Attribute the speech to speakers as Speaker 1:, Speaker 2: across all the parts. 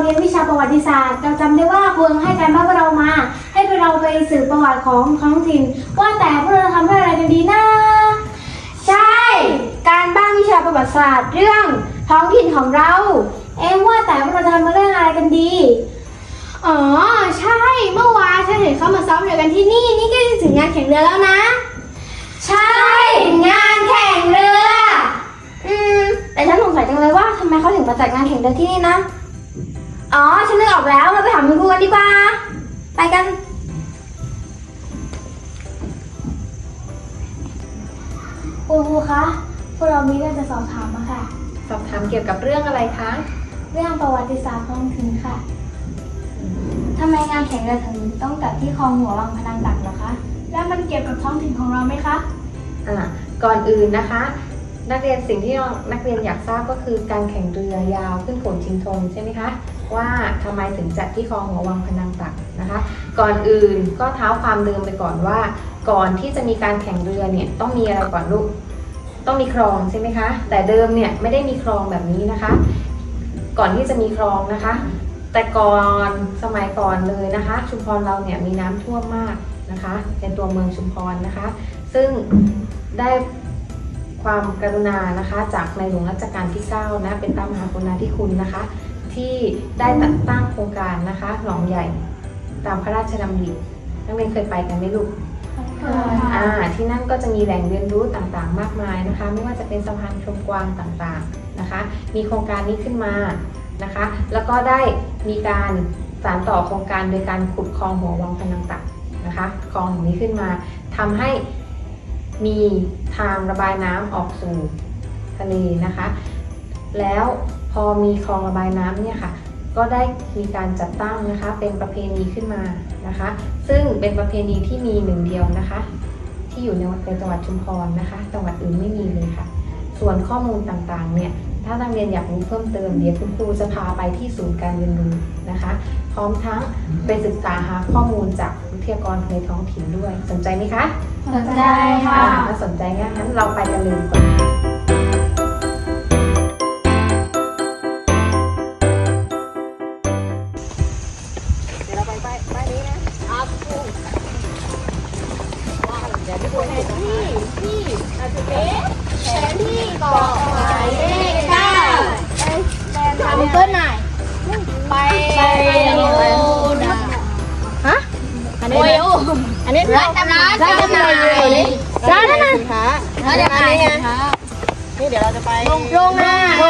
Speaker 1: เรียนวิชาประวัติศาสตร์เราจำได้ว่าครูให้การบ้านพวกเรามาให้พวกเราไปสืบประวัติของท้องถิ่นว่าแต่พวกเราทำอะไรกันดีนะใช่การบ้านวิชาประวัติศาสตร์เรื่องท้องถิ่นของเราว่าแต่พวกเราจะทำเรื่องอะไรกันดีอ๋อใช่เมื่อวานฉันเห็นเขามาซ้อมเรือกันที่นี่ใกล้จะถึงงานแข่งเรือแล้วนะใช่งานแข่งเรือแต่ฉันสงสัยจังเลยว่าทำไมเขาถึงมาจัดงานแข่งเรือที่นี่นะอ๋อฉันนึกออกแล้วเราไปถามคุณครูกันดีกว่าไปกันครูคะพวกเรามีเรื่องจะสอบถามมาค่ะ
Speaker 2: สอบถามเกี่ยวกับเรื่องอะไรคะ
Speaker 1: เรื่องประวัติศาสตร์ท้องถิ่นค่ะทำไมงานแข่งเรือถึงต้องจัดที่คลองหัววังพนังตักเหรอคะแล้วมันเกี่ยวกับท้องถิ่นของเราไหมคะ
Speaker 2: ก่อนอื่นนะคะนักเรียนสิ่งที่นักเรียนอยากทราบก็คือการแข่งเรือยาวขึ้นโขนชิงธงใช่ไหมคะว่าทำไมถึงจัดที่คลองหัววังพนังตักนะคะก่อนอื่นก็เท้าความเดิมไปก่อนว่าก่อนที่จะมีการแข่งเรือเนี่ยต้องมีอะไรก่อนลูกต้องมีคลองใช่ไหมคะแต่เดิมเนี่ยไม่ได้มีคลองแบบนี้นะคะก่อนที่จะมีคลองนะคะแต่ก่อนสมัยก่อนเลยนะคะชุมพรเราเนี่ยมีน้ำท่วมมากนะคะในตัวเมืองชุมพรนะคะซึ่งได้ความกรุณานะคะจากในหลวงรัชกาลที่9นะเป็นพระมหากรุณาธิคุณนะคะที่ได้จัดตั้งโครงการนะคะหนองใหญ่ตามพระราชดำรินักเรียนเคยไปกันไหมลูกที่นั่นก็จะมีแหล่งเรียนรู้ต่างๆมากมายนะคะไม่ว่าจะเป็นสะพานชมกวางต่างๆนะคะมีโครงการนี้ขึ้นมานะคะแล้วก็ได้มีการสานต่อโครงการโดยการขุดคลองหัววังพนังตักนะคะคลองแห่งนี้ขึ้นมาทำให้มีทางระบายน้ำออกสู่ทะเลนะคะแล้วพอมีคลองระบายน้ำเนี่ยค่ะก็ได้มีการจัดตั้งนะคะเป็นประเพณีขึ้นมานะคะซึ่งเป็นประเพณีที่มีหนึ่งเดียวนะคะที่อยู่ในจังหวัดชุมพรนะคะจังหวัดอื่นไม่มีเลยค่ะส่วนข้อมูลต่างๆเนี่ยถ้านักเรียนอยากรู้เพิ่มเติมเดี๋ยวคุณครูจะพาไปที่ศูนย์การเรียนรู้นะคะพร้อมทั้งไปศึกษาหาข้อมูลจากวิทยากรในท้องถิ่นด้วยสนใจไหมคะ
Speaker 1: สนใจค่ะ
Speaker 2: ถ้าสนใจงั้นเราไปกันเลยดีกว่าเดี๋ยวเราไปนี้นะครับเดี๋ยวพี่บัวให้ที่อาจจะเป็นแผนที่เกาะหมายเลข9
Speaker 1: ทำเปิ้ลหน่อยไปโลดาฮะอันนี้ร้านจำหน่ายร้านนั่นน่ะร้านจำหน่าย
Speaker 2: นี่เดี๋ยวเราจะไป
Speaker 1: โรงงาน
Speaker 3: ด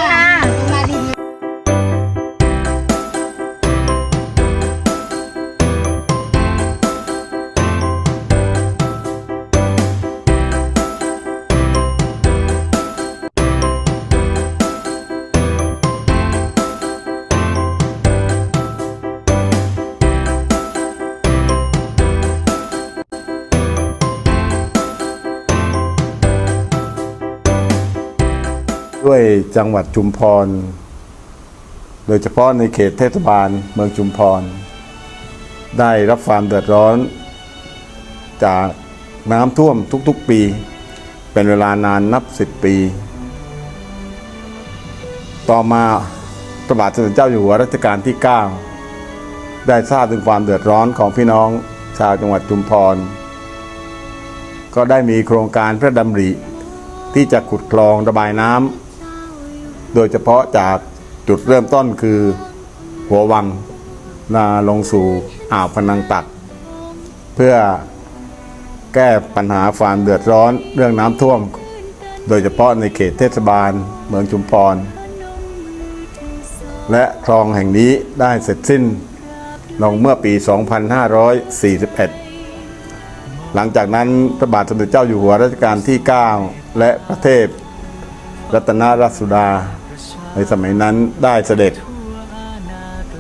Speaker 3: ้วยจังหวัดชุมพรโดยเฉพาะในเขตเทศบาลเมืองชุมพรได้รับความเดือดร้อนจากน้ำท่วมทุกๆปีเป็นเวลานานนับ10 ปีต่อมาพระบาทสมเด็จเจ้าอยู่หัวรัชกาลที่9ได้ทราบถึงความเดือดร้อนของพี่น้องชาวจังหวัดชุมพรก็ได้มีโครงการพระดำริที่จะขุดคลองระบายน้ำโดยเฉพาะจากจุดเริ่มต้นคือหัววังลงสู่อ่าวพนังตักเพื่อแก้ปัญหาความเดือดร้อนเรื่องน้ำท่วมโดยเฉพาะในเขตเทศบาลเมืองชุมพรและคลองแห่งนี้ได้เสร็จสิ้นลงเมื่อปี 2541 หลังจากนั้นพระบาทสมเด็จเจ้าอยู่หัวรัชกาลที่9และพระเทพรัตนราชสุดาในสมัยนั้นได้เสด็จ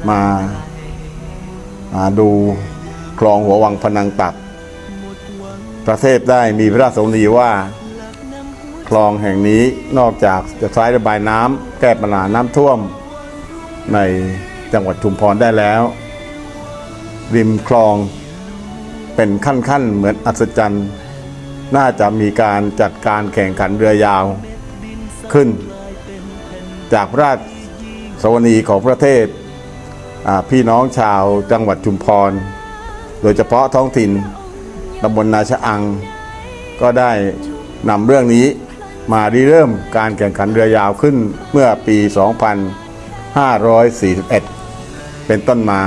Speaker 3: มาดูคลองหัววังพนังตักพระเทพได้มีพระราชโอวาทว่าคลองแห่งนี้นอกจากจะใช้ระบายน้ำแก้ปัญหาน้ำท่วมในจังหวัดชุมพรได้แล้วริมคลองเป็นขั้นเหมือนอัศจรรย์น่าจะมีการจัดการแข่งขันเรือยาวขึ้นจากพระราชสวนีของพระเทพ พี่น้องชาวจังหวัดชุมพรโดยเฉพาะท้องถิ่นตำบลนาชะอังก็ได้นำเรื่องนี้มาริเริ่มการแข่งขันเรือยาวขึ้นเมื่อปี 2541 เป็นต้นมา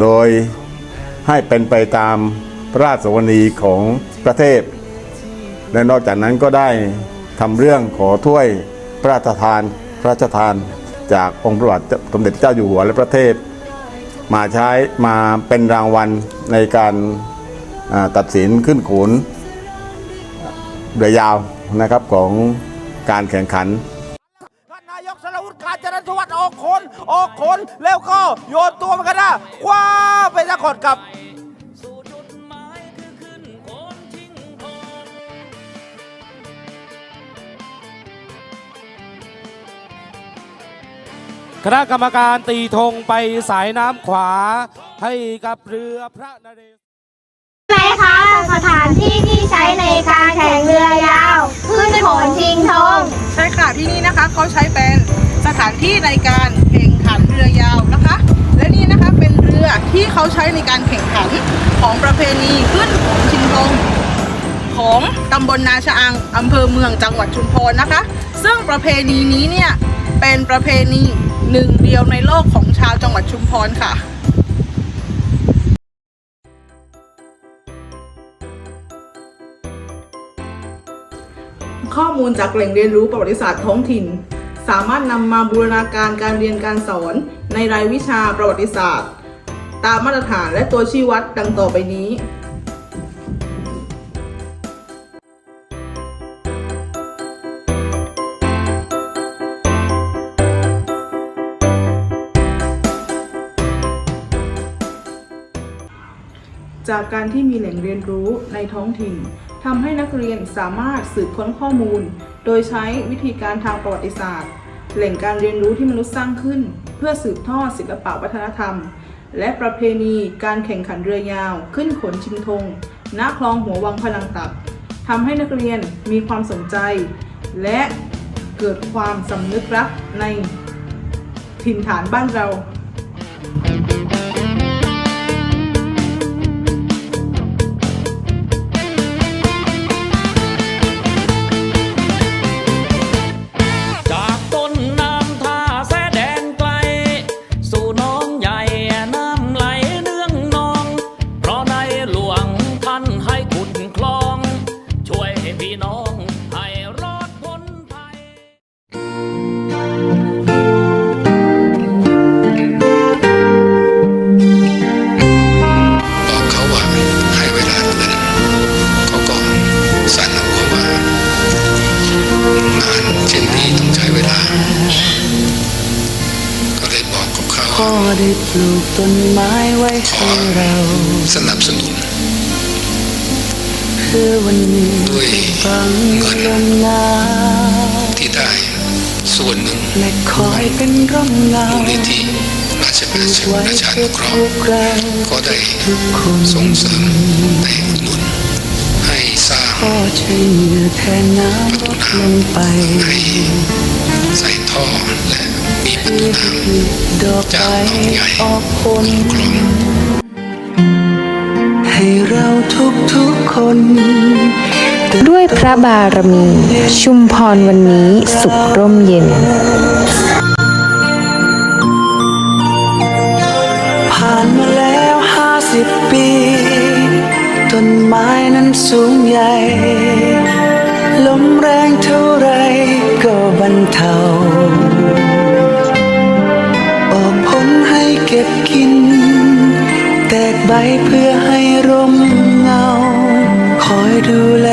Speaker 3: โดยให้เป็นไปตามพระราชสวนีของประเทศและนอกจากนั้นก็ได้ทำเรื่องขอถ้วยพระราชทานจากองค์พระบาทสมเด็จเจ้าอยู่หัวและประเทศมาใช้มาเป็นรางวัลในการตัดสินขึ้นโขนเรือยาวนะครับของการแข่งขัน
Speaker 4: ท่านนายกสรวุฒิการจรสวัสดิ์ออกคนแล้วก็โยนตัวมันกันนะคว้าไปซะก่อนกับ
Speaker 5: คณะกรรมการตีธงไปสายน้ำขวาให้กับเรือพระนเรศวร
Speaker 1: ไหนคะสถานที่ที่ใช้ในการแข่งเรือยาวขึ้นโขนชิงธง
Speaker 6: ใช่ค่ะที่นี่นะคะเขาใช้เป็นสถานที่ในการแข่งขันเรือยาวนะคะ และนี่นะคะเป็นเรือที่เขาใช้ในการแข่งขันของประเพณีขึ้นโขนชิงธงของตำบลนาชะอังอำเภอเมืองจังหวัดชุมพรนะคะ ซึ่งประเพณีนี้เนี่ยเป็นประเพณีหนึ่งเดียวในโลกของชาวจังหวัดชุมพรค่ะข้อมูลจากแหล่งเรียนรู้ประวัติศาสตร์ท้องถิ่นสามารถนำมาบูรณาการการเรียนการสอนในรายวิชาประวัติศาสตร์ตามมาตรฐานและตัวชี้วัดดังต่อไปนี้จากการที่มีแหล่งเรียนรู้ในท้องถิ่นทำให้นักเรียนสามารถสืบค้นข้อมูลโดยใช้วิธีการทางประวัติศาสตร์แหล่งการเรียนรู้ที่มนุษย์สร้างขึ้นเพื่อสืบทอดศิลปวัฒนธรรมและประเพณีการแข่งขันเรือยาวขึ้นโขนชิงธงณคลองหัววังพลังตักทำให้นักเรียนมีความสนใจและเกิดความสำนึกรักในถิ่นฐานบ้านเรา
Speaker 7: พ่อได้ปลูกต้นไม้ไว้ให้เรา
Speaker 8: สนับสนุน
Speaker 7: เพื่อวันนี้ด้วยฟังลมหนาว
Speaker 8: ที่ได้ส่วนหนึ่ง
Speaker 7: และคอยเป็นร่มเงา
Speaker 8: มูลนิธิราชประชานุเคราะห์ก็ได้ส่งเสริมได้อุดหนุนให้สร้าง
Speaker 7: พ่อใช้เหงื่อแทนน้ำลดลงไป
Speaker 8: ให้ใส่ท่อและมีประตูน้ำ
Speaker 7: ดอก
Speaker 8: จาก
Speaker 7: ไม้
Speaker 8: หนองใหญ่
Speaker 7: ออกผล
Speaker 8: กลม
Speaker 7: ให้เราทุกคน
Speaker 9: ด้วยพระบารมี ชุมพรวันนี้สุขร่มเย็น
Speaker 7: ผ่านมาแล้ว50 ปีต้นไม้นั้นสูงใหญ่ลมแรงเท่าไรก็บรรเทาออกผลให้เก็บกินแตกใบเพื่อให้ร่มเงาคอยดูแล